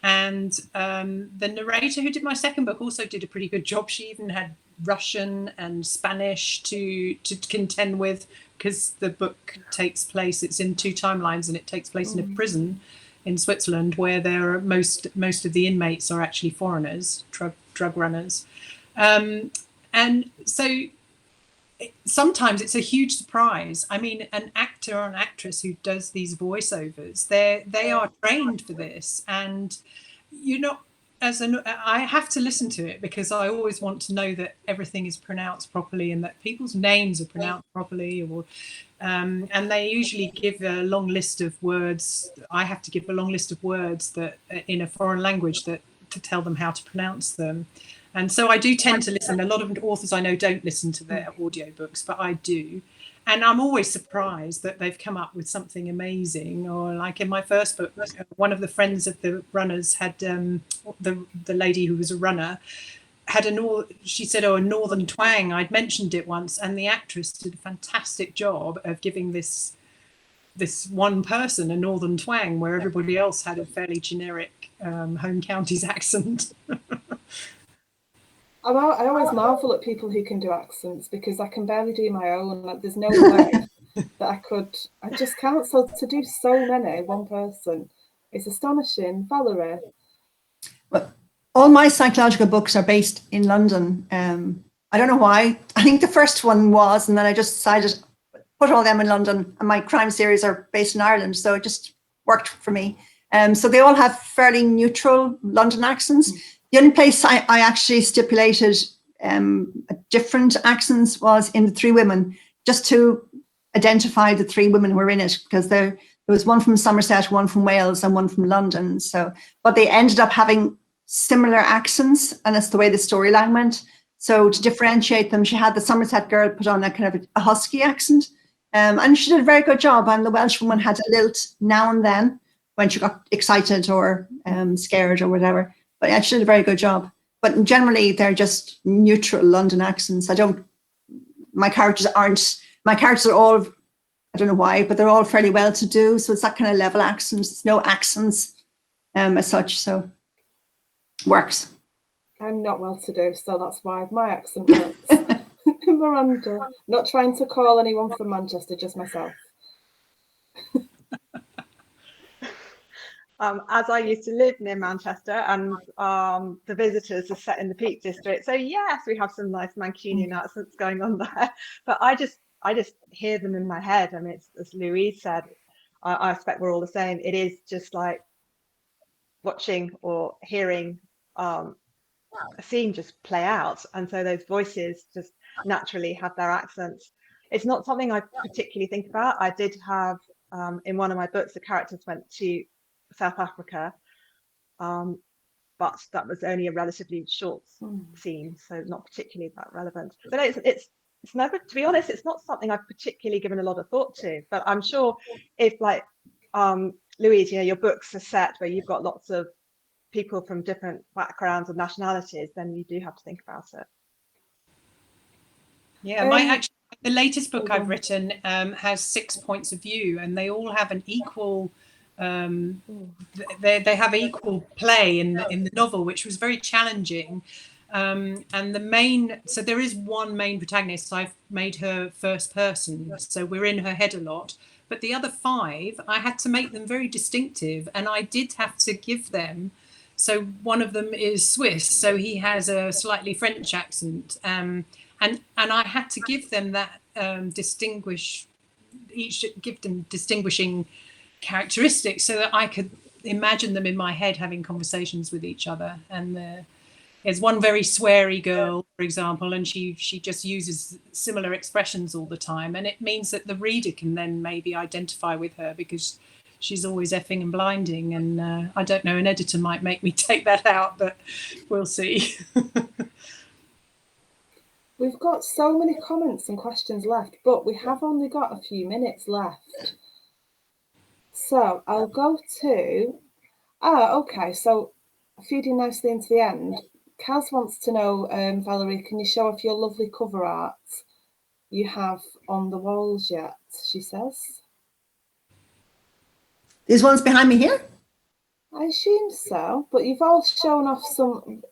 And the narrator who did my second book also did a pretty good job. She even had Russian and Spanish to contend with, because the book takes place, it's in two timelines, and it takes place in a prison in Switzerland where there are most of the inmates are actually foreigners, drug runners. And so sometimes it's a huge surprise. I mean, an actor or an actress who does these voiceovers, they are trained for this, and I have to listen to it because I always want to know that everything is pronounced properly and that people's names are pronounced properly, and they usually give a long list of words. I have to give a long list of words that in a foreign language that to tell them how to pronounce them. And so I do tend to listen. A lot of authors I know don't listen to their audiobooks, but I do. And I'm always surprised that they've come up with something amazing. Or like in my first book, one of the friends of the runners had the lady who was a runner had she said, a northern twang. I'd mentioned it once, and the actress did a fantastic job of giving this one person a northern twang where everybody else had a fairly generic home counties accent. I always marvel at people who can do accents, because I can barely do my own. Like, there's no way that I could. I just can't. So to do so many, one person, it's astonishing. Valerie? Well, all my psychological books are based in London. I don't know why. I think the first one was, and then I just decided put all them in London, and my crime series are based in Ireland, so it just worked for me. So they all have fairly neutral London accents. The only place I actually stipulated different accents was in The Three Women, just to identify the three women who were in it, because there was one from Somerset, one from Wales, and one from London. So, but they ended up having similar accents, and that's the way the storyline went. So to differentiate them, she had the Somerset girl put on a kind of a husky accent, and she did a very good job. And the Welsh woman had a lilt now and then when she got excited or scared or whatever. But yeah, she did a very good job. But generally, they're just neutral London accents. My characters are all, I don't know why, but they're all fairly well-to-do. So it's that kind of level accents. It's no accents as such, so works. I'm not well-to-do, so that's why my accent works. Miranda, not trying to call anyone from Manchester, just myself. As I used to live near Manchester, and the visitors are set in the Peak District, so yes, we have some nice Mancunian accents going on there. But I just hear them in my head. I mean, it's, as Louise said, I expect we're all the same. It is just like watching or hearing a scene just play out, and so those voices just naturally have their accents. It's not something I particularly think about. I did have in one of my books, the characters went to South Africa, but that was only a relatively short scene, so not particularly that relevant. But it's never, to be honest, it's not something I've particularly given a lot of thought to. But I'm sure if, like, Louise, your books are set where you've got lots of people from different backgrounds and nationalities, then you do have to think about it. Yeah, the latest book I've written has 6 points of view, and they all have an equal. They have equal play in the novel, which was very challenging. And so there is one main protagonist. I've made her first person, so we're in her head a lot. But the other 5, I had to make them very distinctive, and I did have to give them. So one of them is Swiss, so he has a slightly French accent, and I had to give them that give them distinguishing characteristics so that I could imagine them in my head having conversations with each other. And there's one very sweary girl, for example, and she just uses similar expressions all the time, and it means that the reader can then maybe identify with her because she's always effing and blinding. And I don't know, an editor might make me take that out, but we'll see. We've got so many comments and questions left, but we have only got a few minutes left. So I'll go to, okay, so feeding nicely into the end, Kaz wants to know, Valerie, can you show off your lovely cover art you have on the walls yet, she says. These ones behind me here? I assume so, but you've all shown off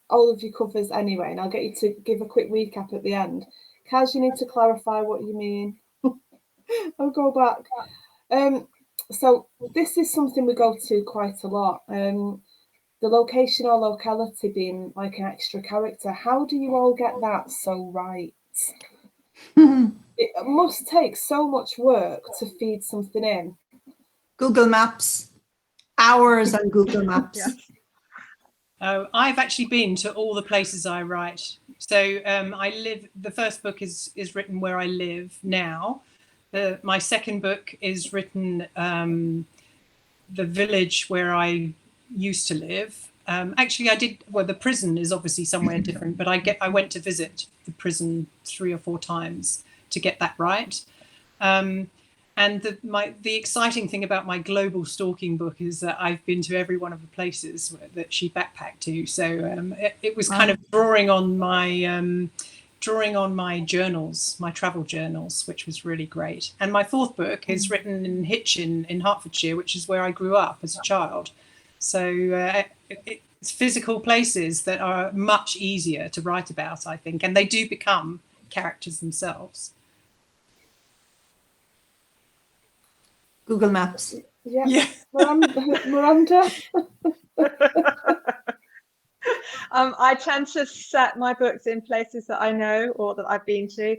all of your covers anyway, and I'll get you to give a quick recap at the end. Kaz, you need to clarify what you mean. I'll go back. So this is something we go to quite a lot. The location or locality being like an extra character. How do you all get that so right? It must take so much work to feed something in. Google Maps. Hours on Google Maps. Yeah. I've actually been to all the places I write. So the first book is written where I live now. My second book is written the village where I used to live. Actually, I did. Well, the prison is obviously somewhere different, but I went to visit the prison 3 or 4 times to get that right. And the exciting thing about my global stalking book is that I've been to every one of the places that she backpacked to. So it was kind of drawing on my journals, my travel journals, which was really great. And my 4th book is written in Hitchin in Hertfordshire, which is where I grew up as a child. So it's physical places that are much easier to write about, I think, and they do become characters themselves. Google Maps. Yeah. Miranda? I tend to set my books in places that I know or that I've been to.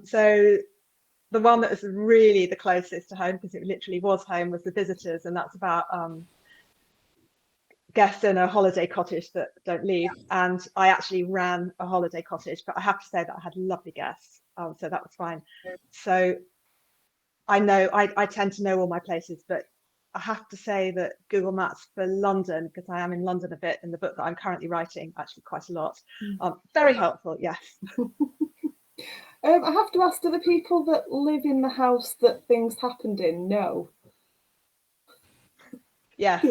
So the one that was really the closest to home, because it literally was home, was The Visitors, and that's about guests in a holiday cottage that don't leave. And I actually ran a holiday cottage, but I have to say that I had lovely guests, so that was fine. So I know I tend to know all my places, but I have to say that Google Maps for London, because I am in London a bit in the book that I'm currently writing, actually quite a lot, very helpful, yes. I have to ask, do the people that live in the house that things happened in know? Yes,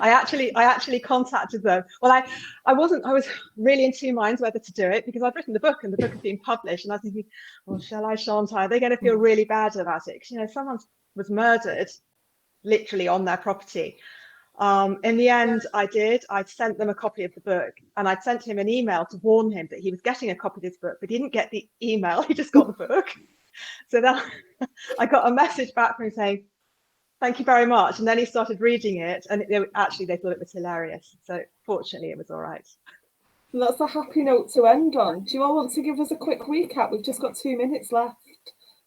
I actually contacted them. Well, I was really in 2 minds whether to do it, because I'd written the book and the book had been published, and I was thinking, well, shall I, shan't I? They're going to feel really bad about it, because someone was murdered literally on their property. In the end, I sent them a copy of the book, and I'd sent him an email to warn him that he was getting a copy of this book, but he didn't get the email, he just got the book. So then I got a message back from him saying, thank you very much. And then he started reading it, and they thought it was hilarious. So fortunately, it was all right. That's a happy note to end on. Do you all want to give us a quick recap? We've just got 2 minutes left.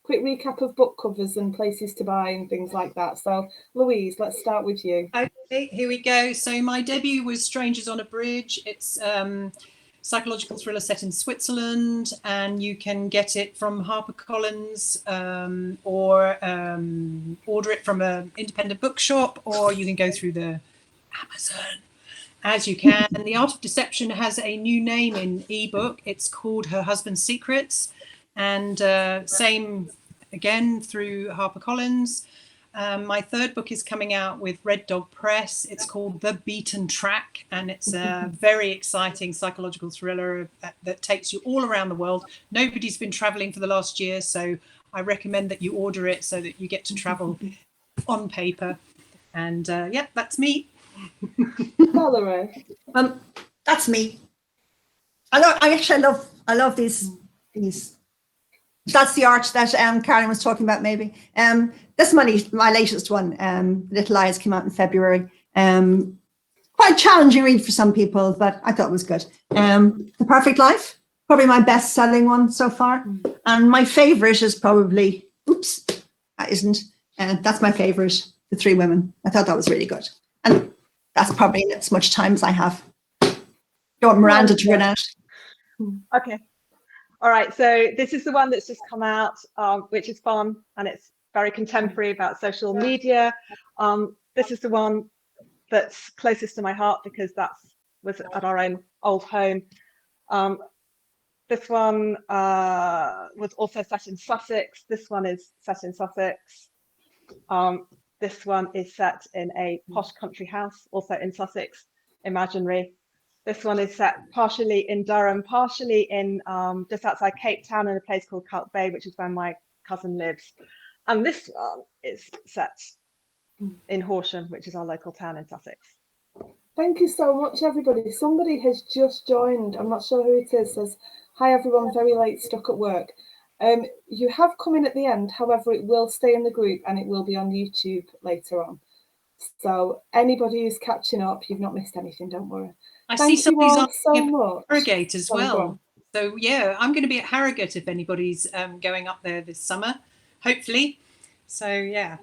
Quick recap of book covers and places to buy and things like that. So, Louise, let's start with you. Okay, here we go. So my debut was Strangers on a Bridge. It's psychological thriller set in Switzerland, and you can get it from HarperCollins or order it from an independent bookshop, or you can go through the Amazon, as you can. And The Art of Deception has a new name in ebook. It's called Her Husband's Secrets, and same again through HarperCollins. My 3rd book is coming out with Red Dog Press. It's called The Beaten Track, and it's a very exciting psychological thriller that takes you all around the world. Nobody's been traveling for the last year, so I recommend that you order it so that you get to travel on paper. And yeah, that's me. Valerie. That's me. I love these. That's the art that Karen was talking about, maybe. This is my latest one, Little Lies, came out in February. Quite challenging read for some people, but I thought it was good. The Perfect Life, probably my best-selling one so far. And my favourite is probably, that isn't. That's my favourite, The Three Women. I thought that was really good. And that's probably as much time as I have. Don't want Miranda to run out. Okay. All right, so this is the one that's just come out, which is fun, and it's very contemporary about social media. This is the one that's closest to my heart because that was at our own old home. This one was also set in Sussex. This one is set in Sussex. This one is set in a posh country house, also in Sussex, imaginary. This one is set partially in Durham, partially in just outside Cape Town in a place called Kalk Bay, which is where my cousin lives. And this one is set in Horsham, which is our local town in Sussex. Thank you so much, everybody. Somebody has just joined. I'm not sure who it is. Says, hi, everyone. Very late, stuck at work. You have come in at the end. However, it will stay in the group and it will be on YouTube later on. So anybody who's catching up, you've not missed anything. Don't worry. I see somebody's on so much. Harrogate as well. So yeah, I'm going to be at Harrogate if anybody's going up there this summer, hopefully. So yeah,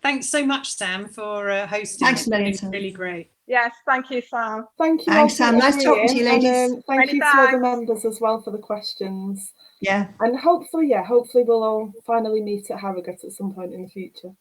thanks so much, Sam, for hosting. Thanks, It's really great. Yes, thank you, Sam. Thank you. Thanks, Sam. Nice talking to you, ladies. And thank you to other members as well for the questions. Yeah. And hopefully we'll all finally meet at Harrogate at some point in the future.